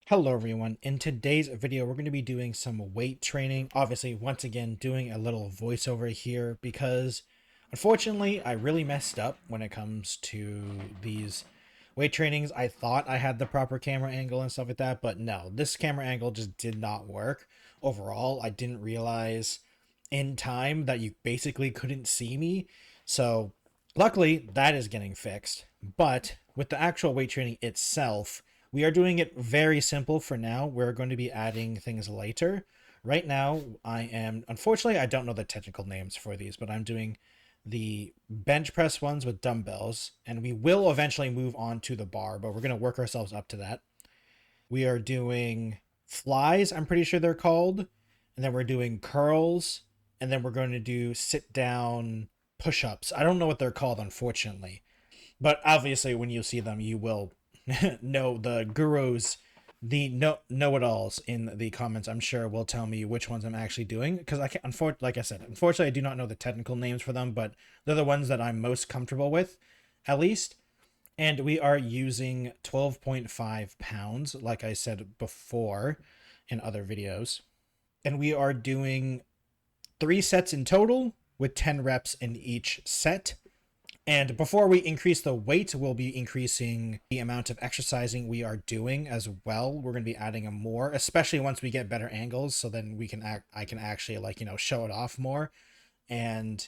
Hello everyone. In today's video, we're going to be doing some weight training. Obviously, once again, doing a little voiceover here because unfortunately, I really messed up when it comes to these weight trainings. I thought I had the proper camera angle and stuff like that, but no, this camera angle just did not work. Overall, I didn't realize in time that you basically couldn't see me. So, luckily, that is getting fixed. But with the actual weight training itself, we are doing it very simple for now. We're going to be adding things later. Right now, unfortunately, I don't know the technical names for these, but I'm doing the bench press ones with dumbbells, and we will eventually move on to the bar, but we're going to work ourselves up to that. We are doing flies, I'm pretty sure they're called, and then we're doing curls, and then we're going to do sit down push ups. I don't know what they're called, unfortunately, but obviously, when you see them, you will know the gurus, the know-it-alls in the comments. I'm sure will tell me which ones I'm actually doing because I can't. Like I said, unfortunately, I do not know the technical names for them, but they're the ones that I'm most comfortable with, at least. And we are using 12.5 pounds, like I said before in other videos, and we are doing 3 sets in total with 10 reps in each set. And before we increase the weight, we'll be increasing the amount of exercising we are doing as well. We're going to be adding a more, especially once we get better angles. So then I can actually show it off more. And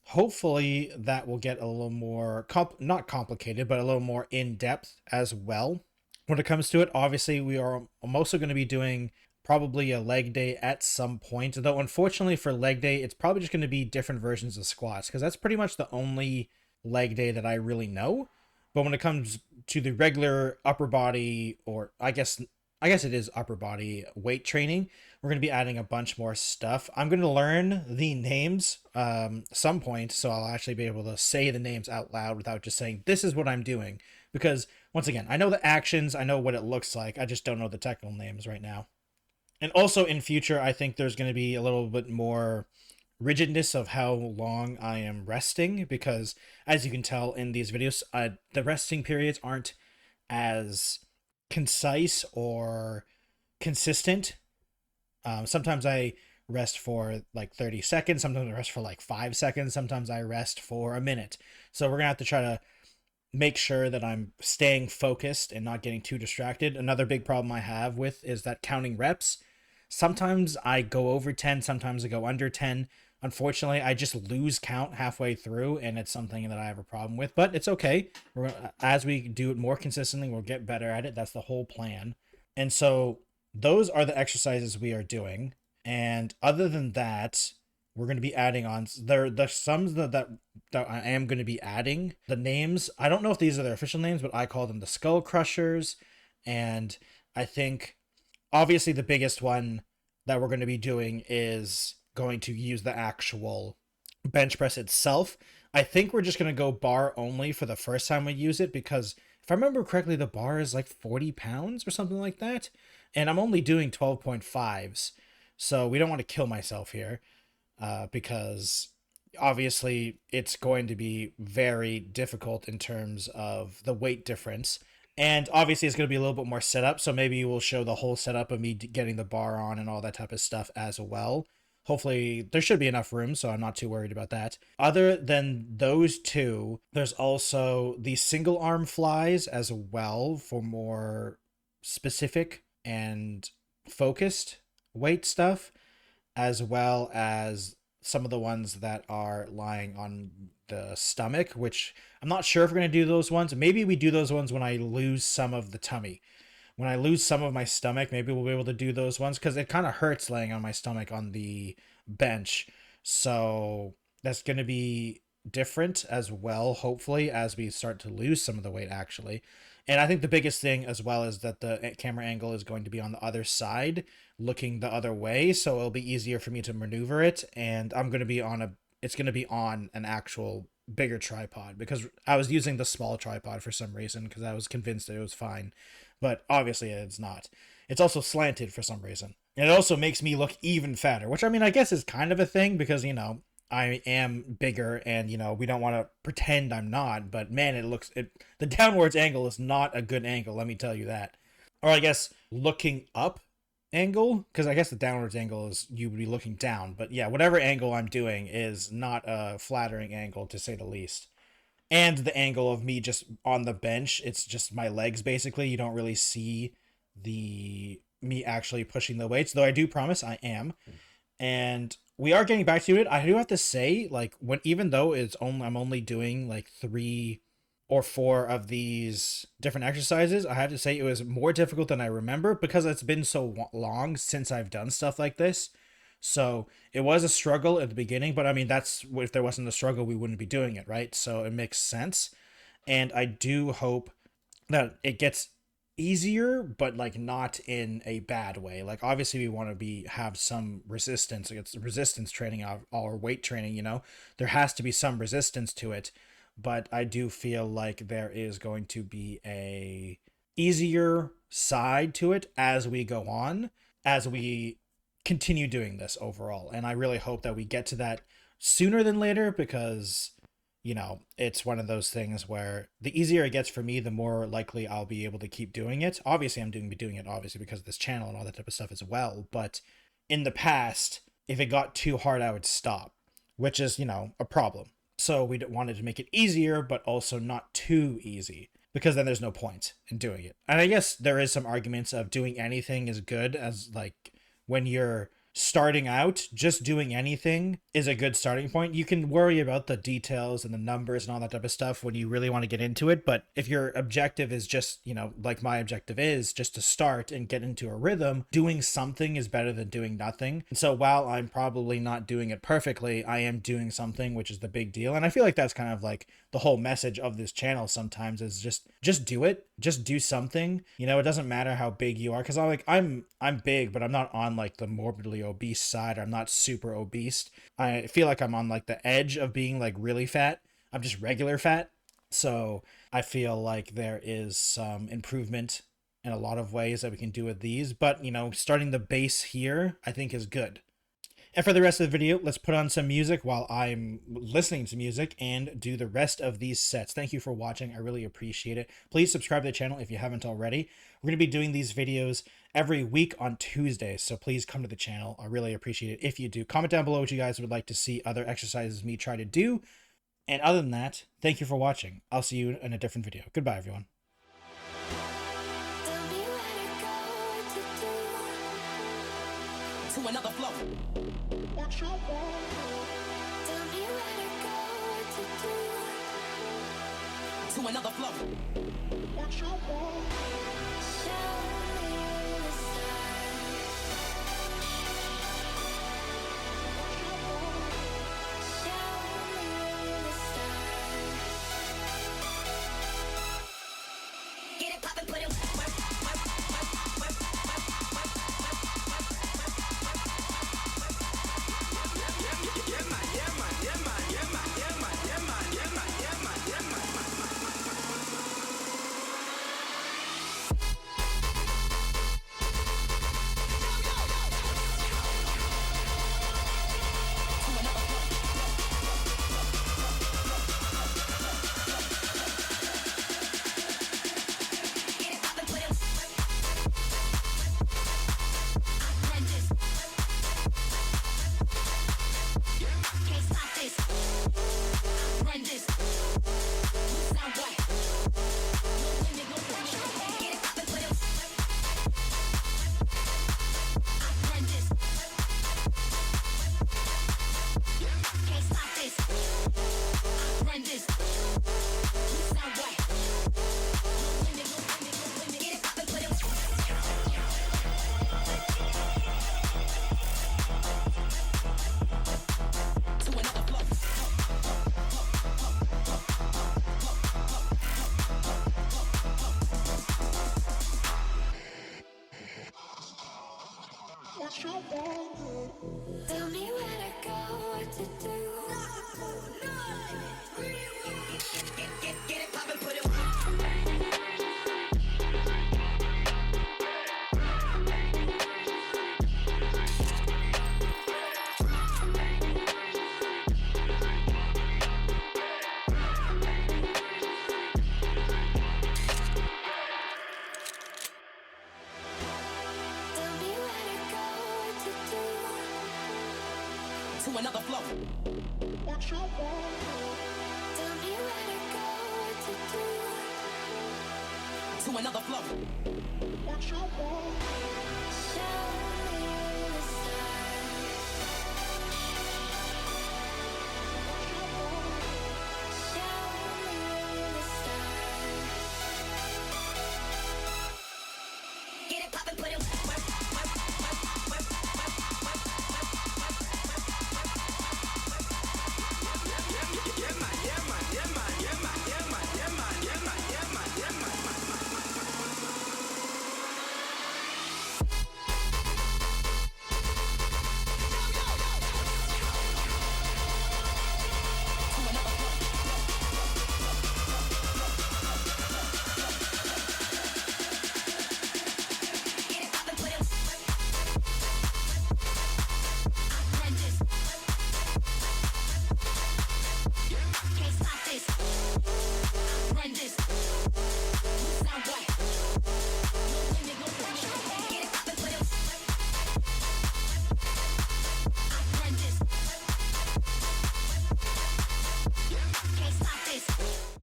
hopefully that will get a little more, not complicated, but a little more in depth as well. When it comes to it, obviously I'm also going to be doing probably a leg day at some point. Though unfortunately for leg day, it's probably just going to be different versions of squats because that's pretty much the only leg day that I really know. But when it comes to the regular upper body, or I guess it is upper body weight training, we're going to be adding a bunch more stuff. I'm going to learn the names some point, so I'll actually be able to say the names out loud without just saying this is what I'm doing. Because once again, I know the actions, I know what it looks like, I just don't know the technical names right now. And also in future, I think there's going to be a little bit more rigidness of how long I am resting because, as you can tell in these videos, the resting periods aren't as concise or consistent. Sometimes I rest for like 30 seconds, sometimes I rest for like 5 seconds, sometimes I rest for a minute. So we're gonna have to try to make sure that I'm staying focused and not getting too distracted. Another big problem I have with is that counting reps. Sometimes I go over 10, sometimes I go under 10. Unfortunately, I just lose count halfway through, and it's something that I have a problem with. But it's okay. As we do it more consistently, we'll get better at it. That's the whole plan. And so those are the exercises we are doing. And other than that, we're going to be adding on. There's some that I am going to be adding. The names, I don't know if these are their official names, but I call them the Skull Crushers. And I think obviously the biggest one that we're going to be doing is going to use the actual bench press itself. I think we're just going to go bar only for the first time we use it because if I remember correctly, the bar is like 40 pounds or something like that. And I'm only doing 12.5s. So we don't want to kill myself here because obviously it's going to be very difficult in terms of the weight difference. And obviously, it's going to be a little bit more setup. So maybe we'll show the whole setup of me getting the bar on and all that type of stuff as well. Hopefully, there should be enough room, so I'm not too worried about that. Other than those two, there's also the single arm flies as well for more specific and focused weight stuff, as well as some of the ones that are lying on the stomach, which I'm not sure if we're going to do those ones. Maybe we do those ones when I lose some of the tummy. When I lose some of my stomach, maybe we'll be able to do those ones because it kind of hurts laying on my stomach on the bench. So that's going to be different as well, hopefully, as we start to lose some of the weight, actually. And I think the biggest thing as well is that the camera angle is going to be on the other side, looking the other way. So it'll be easier for me to maneuver it. And it's going to be on an actual bigger tripod because I was using the small tripod for some reason because I was convinced that it was fine, but obviously it's not. It's also slanted for some reason. And it also makes me look even fatter, which I mean, I guess is kind of a thing because, I am bigger and, we don't want to pretend I'm not, but man, the downwards angle is not a good angle. Let me tell you that. or I guess looking up angle, because I guess the downwards angle is you would be looking down, but yeah, whatever angle I'm doing is not a flattering angle to say the least. And the angle of me just on the bench, it's just my legs basically. You don't really see the me actually pushing the weights, though I do promise I am. And we are getting back to it. I do have to say, like, when even though I'm only doing like 3 or 4 of these different exercises, I have to say it was more difficult than I remember because it's been so long since I've done stuff like this. So it was a struggle at the beginning, but I mean, that's if there wasn't a struggle, we wouldn't be doing it, right? So it makes sense. And I do hope that it gets easier, but like not in a bad way. Like obviously we want to have some resistance against resistance training, our weight training, there has to be some resistance to it. But I do feel like there is going to be a easier side to it as we go on, as we continue doing this overall. And I really hope that we get to that sooner than later because, it's one of those things where the easier it gets for me, the more likely I'll be able to keep doing it. Obviously, I'm doing it obviously because of this channel and all that type of stuff as well. But in the past, if it got too hard, I would stop, which is, a problem. So we wanted to make it easier, but also not too easy because then there's no point in doing it. And I guess there is some arguments of doing anything is good, as like when you're starting out, just doing anything is a good starting point. You can worry about the details and the numbers and all that type of stuff when you really want to get into it. But if your objective is just, like my objective is just to start and get into a rhythm, doing something is better than doing nothing. And so while I'm probably not doing it perfectly, I am doing something, which is the big deal. And I feel like that's kind of like the whole message of this channel sometimes is just do it. Just do something. It doesn't matter how big you are, because I'm big, but I'm not on like the morbidly obese side. I'm not super obese. I feel like I'm on like the edge of being like really fat. I'm just regular fat. So I feel like there is some improvement in a lot of ways that we can do with these, but starting the base here I think is good. And for the rest of the video, let's put on some music while I'm listening to music and do the rest of these sets. Thank you for watching. I really appreciate it. Please subscribe to the channel if you haven't already. We're going to be doing these videos every week on Tuesdays, so please come to the channel. I really appreciate it if you do. Comment down below what you guys would like to see other exercises me try to do. And other than that, thank you for watching. I'll see you in a different video. Goodbye, everyone. To another flow. What you want? Tell me where to go, what to do. To another flow. What you want? Show me the signs. What you want? Show me the signs. Get it poppin', put it work. Tell me where to go, what to do. Get it poppin', put it. to another flow. What you want? Tell me where to go, what to do. To another flow. What you want?